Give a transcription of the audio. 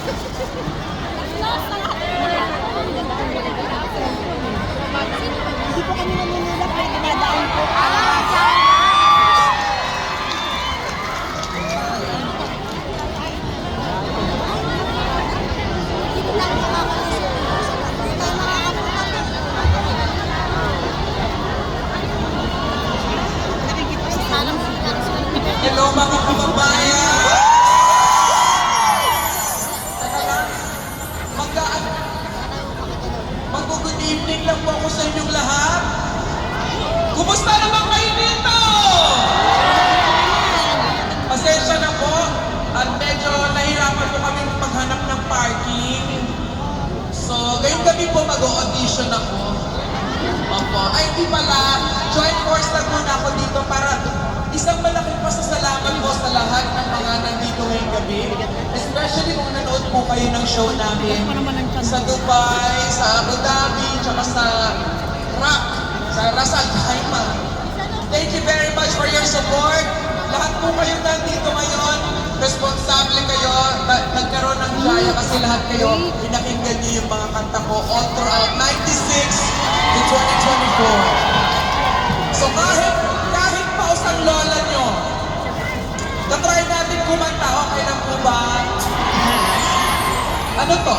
Hindi po kami nanunulak, kaya dumadaan po. Hello mga kababayan! Mag-good evening lang po ako sa inyong lahat. Kumusta naman kayo dito? Pasensya na po at medyo nahirapan po kami maghanap ng parking. So, ngayong gabi po mag-audition ako. Opo. Ay, di pala. Joint force na muna ako dito para isang malaking pasasalamat po sa lahat ng mga nandito ngayong gabi. Especially kung nanood po kayo ng show namin sa Dubai, sa Abu Dhabi, tsaka sa Rock, sa Ras Al Khaimah. Thank you very much for your support. Lahat po kayo nandito ngayon, responsable kayo, nagkaroon ng jaya kasi lahat kayo, pinakinggan niyo yung mga kanta ko all throughout 96 to 2024. So kahit paus ang lola nyo, na-try natin kumanta, okay lang po ba? Ano to?